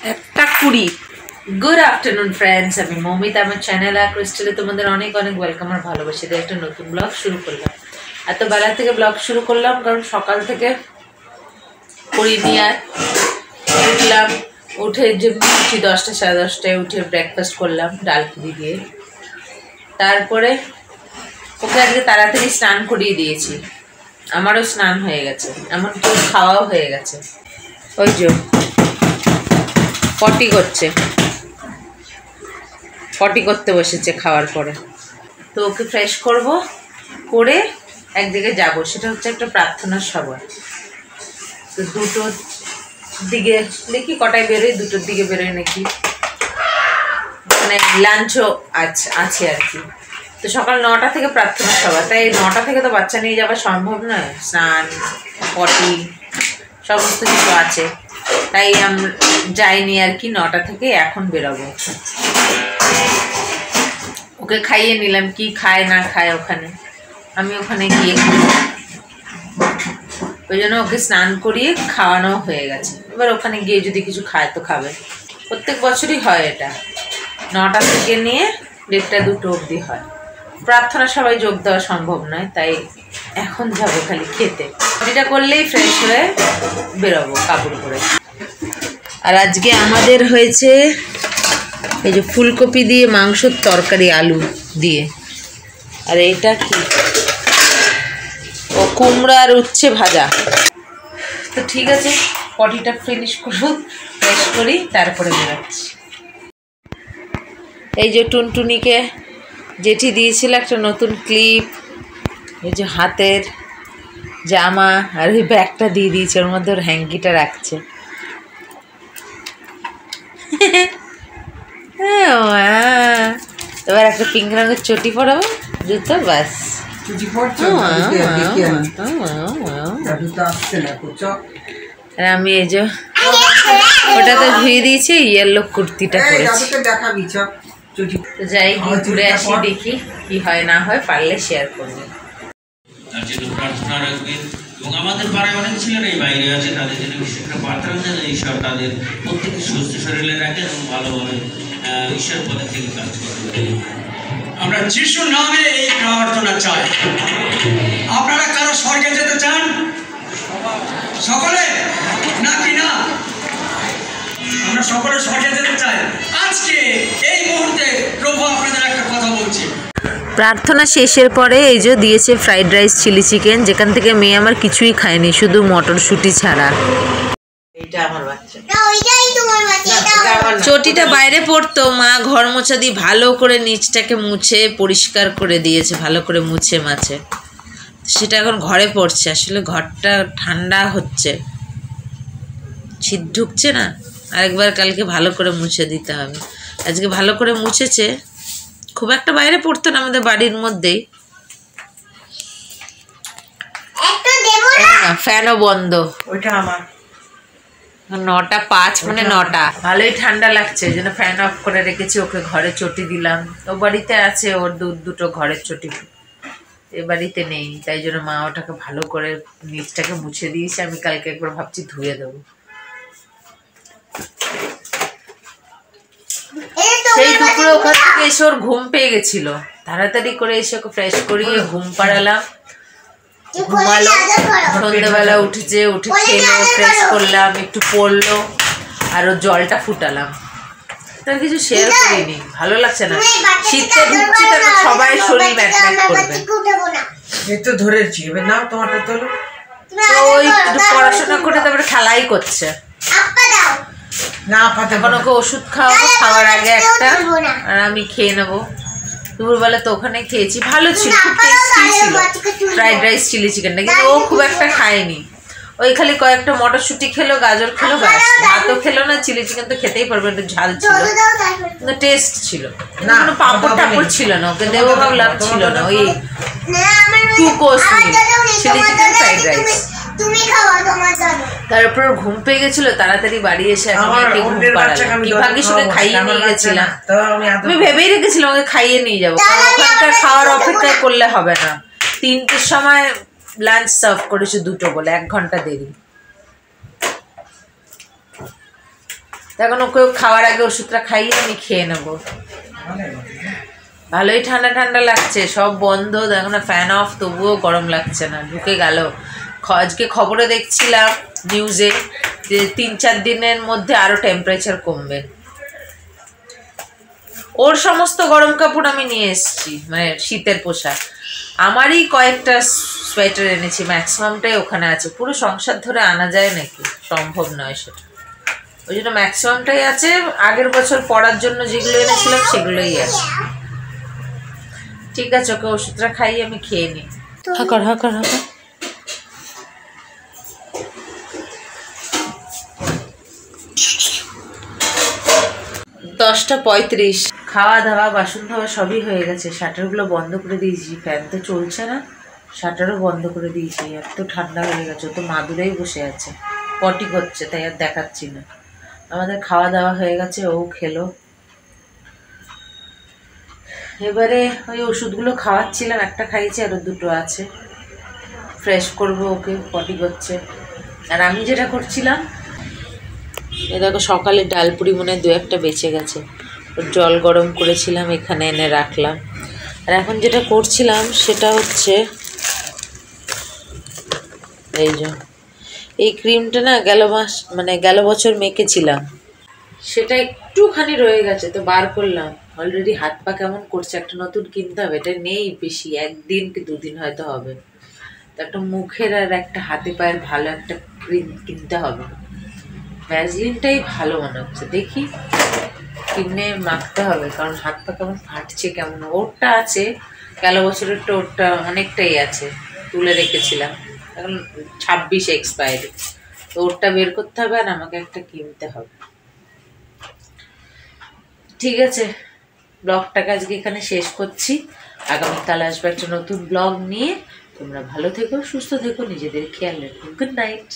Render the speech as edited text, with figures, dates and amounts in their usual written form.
1:20। Good afternoon friends, আমি মৌমিতা, আমার channel আর ক্রিস্টালে তোমাদের অনেক অনেক ওয়েলকাম আর ভালোবাসি দিয়ে একটা নতুন ব্লগ শুরু করলাম। এত বেলা থেকে ব্লগ শুরু করলাম কারণ সকাল থেকে করি নিয়ে উঠলাম, উঠে যেমনি উঠি 10টা সাড়ে 10টায় উঠে ব্রেকফাস্ট করলাম ডাল পুরি দিয়ে। তারপরে ওকে আজকে তাড়াতাড়ি স্নান করিয়ে দিয়েছি, আমারও স্নান হয়ে গেছে, এমনকি খাওয়াও হয়ে গেছে। ওই যে পটি করতে বসেছে খাওয়ার পরে, তো ওকে ফ্রেশ করব, করে একদিকে যাব, সেটা হচ্ছে একটা প্রার্থনার সভা। তো 2টোর দিকে দেখি কটায় বেরোয়, 2টোর দিকে বেরোয় নাকি, মানে লাঞ্চও আছে আর কি। তো সকাল 9টা থেকে প্রার্থনা সভা, তাই 9টা থেকে তো বাচ্চা নিয়ে যাওয়া সম্ভব নয়, স্নান পটি সমস্ত কিছু আছে, তাই আমরা যাইনি আর কি। 9টা থেকে এখন বেরোবো, ওকে খাইয়ে নিলাম, কি খায় না খায় ওখানে, আমি ওখানে গিয়ে ওই জন্য ওকে স্নান করিয়ে খাওয়ানো হয়ে গেছে। এবার ওখানে গিয়ে যদি কিছু খায় তো খাবে, প্রত্যেক বছরই হয় এটা, 9টা থেকে নিয়ে 1:30 2টো অবধি হয়। প্রার্থনা সবাই যোগ দেওয়া সম্ভব নয়, তাই এখন যাবো খালি খেতে, এটা করলেই ফ্রেশ হয়ে বেরোবো কাপড় পরে। আর আজকে আমাদের হয়েছে এই যে ফুলকপি দিয়ে মাংসের তরকারি আলু দিয়ে, আর এটা কি ও কুমড়া আর উচ্ছে ভাজা। তো ঠিক আছে, পটিটা ফিনিশ করুক, ফ্রেশ করি, তারপরে বেরোচ্ছি। এই যে টুনটুনিকে জেঠি দিয়েছিল একটা নতুন ক্লিপ, এই যে হাতের জামা, আর ওই ব্যাগটা দিয়ে দিয়েছে, ওর মধ্যে ওর হ্যাঙ্কিটা রাখছে। এবার একটা পিঙ্ক রঙের চটি পরাবো, জুতো, ব্যাস। আমি এই যে ওটা তো ধুয়ে দিয়েছি, ইয়েলো কুর্তিটা পরেছি। তো যাই গিয়ে ঘুরে আসি, দেখি কি হয় না হয়, পারলে শেয়ার করবো। প্রার্থনা রাখবেন এবং আমাদের পাড়ায় অনেক ছেলেরাই বাইরে আছে, তাদের জন্য বিশেষ করে প্রার্থনা দেন ঈশ্বর তাদের প্রত্যেকে সুস্থ শরীরে রাখেন এবং ভালোভাবে ঈশ্বর পদে থেকে কাজ করতে পারে। আমরা যিশুর নামে এই প্রার্থনা চাই। আপনারা কারো স্বর্গে যেতে চান সকলে, নাকি না? আমরা সকলে স্বর্গে যেতে চাই। আজকে এই মুহূর্তে প্রভু আপনাদের একটা কথা বলছি। প্রার্থনা শেষের পরে এই যে দিয়েছে ফ্রাইড রাইস, চিলি চিকেন, যেখান থেকে মেয়ে আমার কিছুই খায়নি, শুধু মটরশুঁটি ছাড়া। চটিটা বাইরে পড়তো, মা ঘর মোছা দিয়ে ভালো করে নিচটাকে মুছে পরিষ্কার করে দিয়েছে, ভালো করে মুছে মাছে, সেটা এখন ঘরে পড়ছে। আসলে ঘরটা ঠান্ডা হচ্ছে, শীত ঢুকছে না, আরেকবার কালকে ভালো করে মুছে দিতে হবে। আজকে ভালো করে মুছেছে, খুব একটা বাইরে পড়তো না, আমাদের বাড়ির মধ্যেই। ফ্যানও বন্ধ, ওইটা আমার 9:05 মানে 9টা, ভালোই ঠান্ডা লাগছে, এই জন্য ফ্যান অফ করে রেখেছি। ওকে ঘরে চটি দিলাম, ও বাড়িতে আছে, ওর 2টো ঘরের চটি এ বাড়িতে নেই, তাই জন্য মা ওটাকে ভালো করে নিচটাকে মুছে দিয়েছে। আমি কালকে একবার ভাবছি ধুয়ে দেবো। সেই দুপুরে ওখান থেকে এসে ওর ঘুম পেয়ে গেছিল, তাড়াতাড়ি করে এসে ওকে ফ্রেশ করিয়ে ঘুম পাড়ালাম, ঘুমালো। সন্ধ্যেবেলা উঠেছে, উঠে খেলো, ফ্রেশ করলাম, একটু পড়লো, আর ওর জলটা ফুটালাম। তার কিছু শেয়ার করিনি, ভালো লাগছে না, শীতটা ঢুকছে, তারপর সবাই শরীর ম্যাটম্যাট করবে। তো ধরেছি এবার নাও তোমারটা তোলো। তো ওই একটু পড়াশোনা করে তারপরে খেলাই করছে। না এখন ওকে ওষুধ খাওয়াবো, খাওয়ার আগে একটা, আর আমি খেয়ে নেবো। দুপুরবেলা তো ওখানে খেয়েছি, ভালো ছিল, খুব টেস্টি ছিল ফ্রাইড রাইস চিলি চিকেনটা, কিন্তু ও খুব একটা খায়নি। ওই খালি কয়েকটা মটরশুঁটি খেলো, গাজর খেলো, ব্যাস, ভাতও খেলো না। চিলি চিকেন তো খেতেই পারবে, একটু ঝাল ছিল, কিন্তু টেস্ট ছিল, কোনো পাঁপড় টাপড় ছিল না। ওকে দেবো ভাবলাম, ছিল না। ওই 2 কোর্স মিল, চিলি চিকেন, ফ্রাইড রাইস। তারপর ঘুম পেয়ে গেছিল, তাড়াতাড়ি বাড়ি এসে আমি একে ঘুম পাড়ালাম। কি ভাগ্যিস ওকে খাইয়ে নিয়ে গেছিলাম, আমি ভেবেই রেখেছিলাম ওকে খাইয়ে নিয়ে যাবো, কারণ ওখানকার খাওয়ার অপেক্ষায় করলে হবে না। 3টের সময় লাঞ্চ সার্ভ করেছে, 2টো বলে 1 ঘন্টা দেরি। এখন ওকে খাওয়ার আগে ওষুধটা খাইয়ে আমি খেয়ে নেবো। ভালোই ঠান্ডা ঠান্ডা লাগছে, সব বন্ধ, দেখো না ফ্যান অফ, তবুও গরম লাগছে না। ঢুকে গেল। আজকে খবরে দেখছিলাম নিউজে যে 3-4 দিনের মধ্যে আরো টেম্পারেচার কমবে। ওর সমস্ত গরম কাপড় আমি নিয়ে এসেছি, মানে শীতের পোশাক। আমারই কয়েকটা সোয়েটার এনেছি, ম্যাক্সিমামটাই ওখানে আছে। পুরো সংসার ধরে আনা যায় নাকি, সম্ভব নয় সেটা। ওই জন্য ম্যাক্সিমামটাই আছে। আগের বছর পরার জন্য যেগুলো এনেছিলাম সেগুলোই আছে। ঠিক আছে, ওকে ওষুধটা খাইয়ে আমি খেয়ে নিই। হাকর হাকর হাকর। 10:35। খাওয়া দাওয়া বাসন ধোয়া সবই হয়ে গেছে। শাটারগুলো বন্ধ করে দিয়েছি, ফ্যান তো চলছে না, শাটারও বন্ধ করে দিয়েছি। এত ঠান্ডা হয়ে গেছে, তো মাদুরেই বসে আছে, পটি করছে, তাই আর দেখাচ্ছি না। আমাদের খাওয়া দাওয়া হয়ে গেছে, ও খেলো। এবারে ওই ওষুধগুলো খাওয়াচ্ছিলাম, একটা খাইয়েছি, আরও 2টো আছে। ফ্রেশ করবো ওকে, পটি করছে। আর আমি যেটা করছিলাম, এ দেখো সকালে ডালপুরি মনে 2-1টা বেঁচে গেছে, ওর জল গরম করেছিলাম, এখানে এনে রাখলাম। আর এখন যেটা করছিলাম সেটা হচ্ছে এই যে এই ক্রিমটা না গেল বছর মেখেছিলাম, সেটা একটুখানি রয়ে গেছে, তো বার করলাম। অলরেডি হাত পা কেমন করছে, একটা নতুন কিনতে হবে। এটা নেই বেশি, 1 দিন কি 2 দিন হয়তো হবে। তো একটা মুখের আর একটা হাতে পায়ের ভালো একটা ক্রিম কিনতে হবে। ভ্যাসলিনটাই ভালো মনে হচ্ছে, দেখি কিনে মাখতে হবে, কারণ হাত পা কেমন ফাটছে কেমন। ওরটা আছে, গেল বছরের তো ওরটা অনেকটাই আছে, তুলে রেখেছিলাম, এখন 26 এক্সপায়ারি। তো ওরটা বের করতে হবে, আর আমাকে একটা কিনতে হবে। ঠিক আছে, ব্লগটাকে আজকে এখানে শেষ করছি। আগামীকাল আসবে একটা নতুন ব্লগ নিয়ে। তোমরা ভালো থেকো, সুস্থ থেকো, নিজেদের খেয়াল রেখো। Good night.